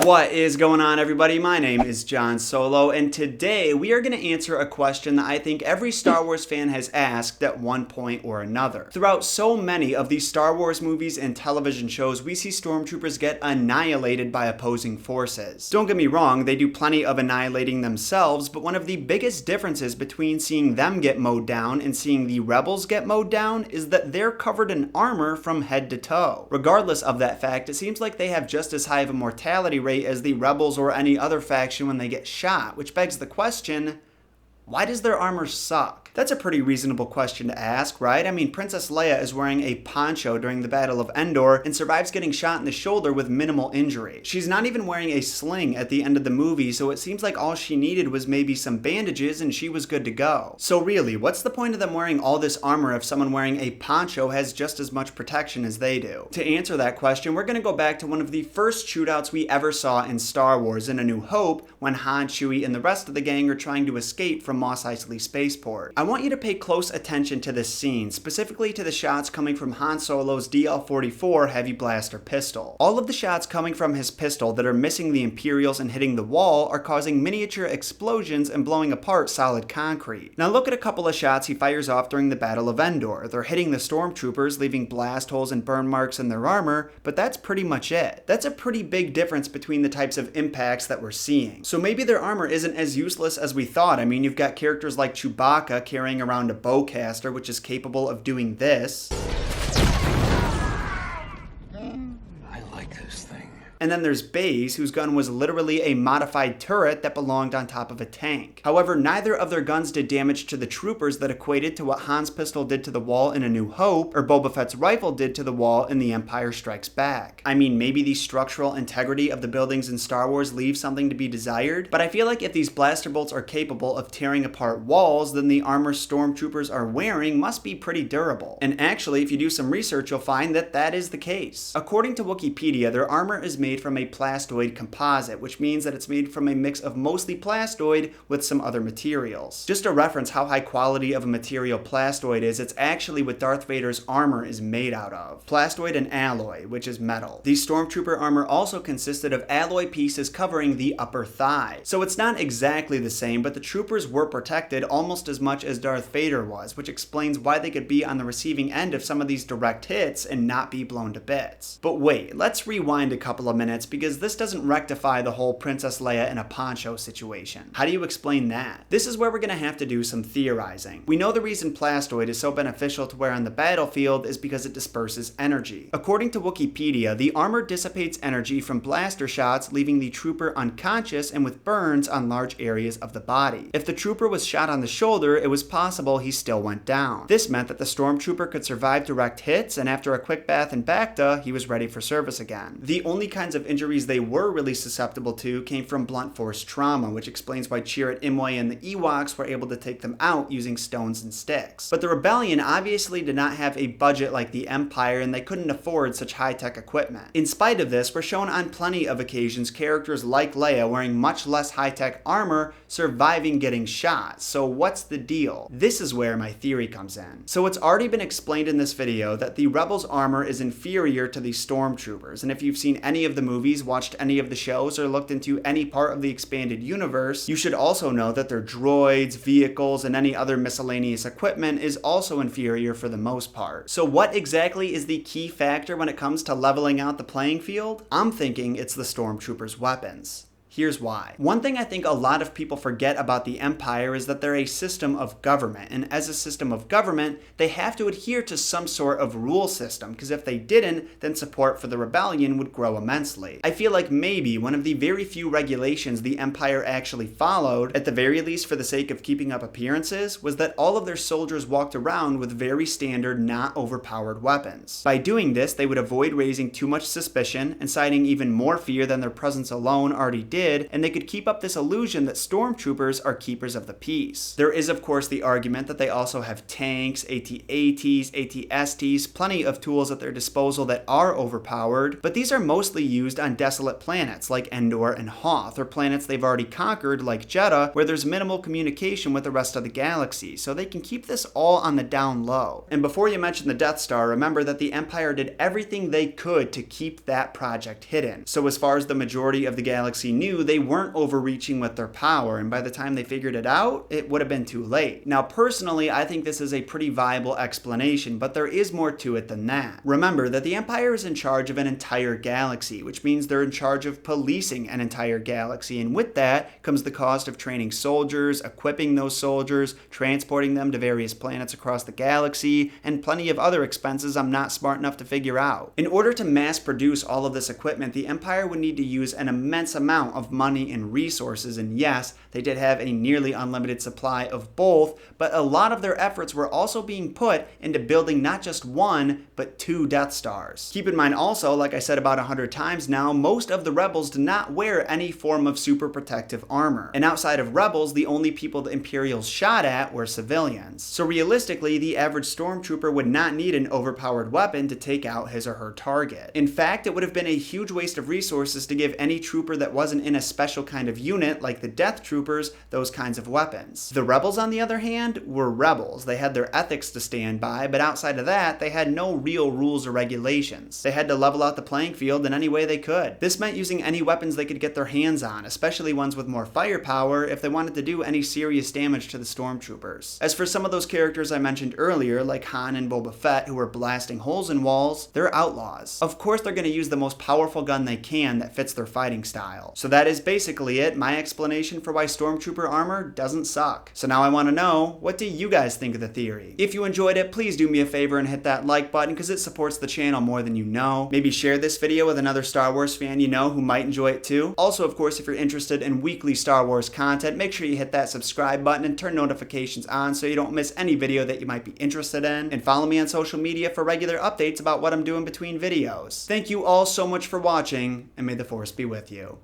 What is going on, everybody? My name is John Solo, and today we are going to answer a question that I think every Star Wars fan has asked at one point or another. Throughout so many of these Star Wars movies and television shows, we see Stormtroopers get annihilated by opposing forces. Don't get me wrong, they do plenty of annihilating themselves, but one of the biggest differences between seeing them get mowed down and seeing the rebels get mowed down is that they're covered in armor from head to toe. Regardless of that fact, it seems like they have just as high of a mortality rate as the rebels or any other faction when they get shot, which begs the question, why does their armor suck? That's a pretty reasonable question to ask, right? I mean, Princess Leia is wearing a poncho during the Battle of Endor and survives getting shot in the shoulder with minimal injury. She's not even wearing a sling at the end of the movie, so it seems like all she needed was maybe some bandages and she was good to go. So really, what's the point of them wearing all this armor if someone wearing a poncho has just as much protection as they do? To answer that question, we're going to go back to one of the first shootouts we ever saw in Star Wars in A New Hope, when Han, Chewie, and the rest of the gang are trying to escape from Mos Eisley Spaceport. I want you to pay close attention to this scene, specifically to the shots coming from Han Solo's DL-44 heavy blaster pistol. All of the shots coming from his pistol that are missing the Imperials and hitting the wall are causing miniature explosions and blowing apart solid concrete. Now look at a couple of shots he fires off during the Battle of Endor. They're hitting the Stormtroopers, leaving blast holes and burn marks in their armor, but that's pretty much it. That's a pretty big difference between the types of impacts that we're seeing. So maybe their armor isn't as useless as we thought. I mean, you've got characters like Chewbacca carrying around a bowcaster, which is capable of doing this. And then there's Baze, whose gun was literally a modified turret that belonged on top of a tank. However, neither of their guns did damage to the troopers that equated to what Han's pistol did to the wall in A New Hope, or Boba Fett's rifle did to the wall in The Empire Strikes Back. I mean, maybe the structural integrity of the buildings in Star Wars leaves something to be desired, but I feel like if these blaster bolts are capable of tearing apart walls, then the armor Stormtroopers are wearing must be pretty durable. And actually, if you do some research, you'll find that that is the case. According to Wikipedia, their armor is made from a plastoid composite, which means that it's made from a mix of mostly plastoid with some other materials. Just to reference how high quality of a material plastoid is, it's actually what Darth Vader's armor is made out of. Plastoid and alloy, which is metal. The Stormtrooper armor also consisted of alloy pieces covering the upper thigh. So it's not exactly the same, but the troopers were protected almost as much as Darth Vader was, which explains why they could be on the receiving end of some of these direct hits and not be blown to bits. But wait, let's rewind a couple of minutes, because this doesn't rectify the whole Princess Leia in a poncho situation. How do you explain that? This is where we're going to have to do some theorizing. We know the reason plastoid is so beneficial to wear on the battlefield is because it disperses energy. According to Wikipedia, the armor dissipates energy from blaster shots, leaving the trooper unconscious and with burns on large areas of the body. If the trooper was shot on the shoulder, it was possible he still went down. This meant that the Stormtrooper could survive direct hits, and after a quick bath in Bacta, he was ready for service again. The only kinds of injuries they were really susceptible to came from blunt force trauma, which explains why Chirrut Imwe and the Ewoks were able to take them out using stones and sticks. But the Rebellion obviously did not have a budget like the Empire, and they couldn't afford such high-tech equipment. In spite of this, we're shown on plenty of occasions characters like Leia wearing much less high-tech armor surviving getting shot. So what's the deal? This is where my theory comes in. So it's already been explained in this video that the Rebels' armor is inferior to the Stormtroopers, and if you've seen any of the movies, watched any of the shows, or looked into any part of the expanded universe, you should also know that their droids, vehicles, and any other miscellaneous equipment is also inferior for the most part. So what exactly is the key factor when it comes to leveling out the playing field? I'm thinking it's the Stormtroopers' weapons. Here's why. One thing I think a lot of people forget about the Empire is that they're a system of government, and as a system of government, they have to adhere to some sort of rule system, because if they didn't, then support for the rebellion would grow immensely. I feel like maybe one of the very few regulations the Empire actually followed, at the very least for the sake of keeping up appearances, was that all of their soldiers walked around with very standard, not overpowered weapons. By doing this, they would avoid raising too much suspicion, inciting even more fear than their presence alone already did, did, and they could keep up this illusion that Stormtroopers are keepers of the peace. There is, of course, the argument that they also have tanks, AT-ATs, AT-STs, plenty of tools at their disposal that are overpowered, but these are mostly used on desolate planets like Endor and Hoth, or planets they've already conquered like Jedha, where there's minimal communication with the rest of the galaxy, so they can keep this all on the down low. And before you mention the Death Star, remember that the Empire did everything they could to keep that project hidden. So as far as the majority of the galaxy knew, they weren't overreaching with their power, and by the time they figured it out, it would have been too late. Now personally, I think this is a pretty viable explanation, but there is more to it than that. Remember that the Empire is in charge of an entire galaxy, which means they're in charge of policing an entire galaxy, and with that comes the cost of training soldiers, equipping those soldiers, transporting them to various planets across the galaxy, and plenty of other expenses I'm not smart enough to figure out. In order to mass produce all of this equipment, the Empire would need to use an immense amount of money and resources, and yes, they did have a nearly unlimited supply of both, but a lot of their efforts were also being put into building not just one, but 2 Death Stars. Keep in mind also, like I said about 100 times now, most of the rebels do not wear any form of super protective armor. And outside of rebels, the only people the Imperials shot at were civilians. So realistically, the average Stormtrooper would not need an overpowered weapon to take out his or her target. In fact, it would have been a huge waste of resources to give any trooper that wasn't in a special kind of unit, like the Death Troopers, those kinds of weapons. The rebels, on the other hand, were rebels. They had their ethics to stand by, but outside of that, they had no real rules or regulations. They had to level out the playing field in any way they could. This meant using any weapons they could get their hands on, especially ones with more firepower, if they wanted to do any serious damage to the Stormtroopers. As for some of those characters I mentioned earlier, like Han and Boba Fett, who were blasting holes in walls, they're outlaws. Of course, they're going to use the most powerful gun they can that fits their fighting style. So that is basically it, my explanation for why Stormtrooper armor doesn't suck. So now I want to know, what do you guys think of the theory? If you enjoyed it, please do me a favor and hit that like button, because it supports the channel more than you know. Maybe share this video with another Star Wars fan you know who might enjoy it too. Also, of course, if you're interested in weekly Star Wars content, make sure you hit that subscribe button and turn notifications on so you don't miss any video that you might be interested in. And follow me on social media for regular updates about what I'm doing between videos. Thank you all so much for watching, and may the Force be with you.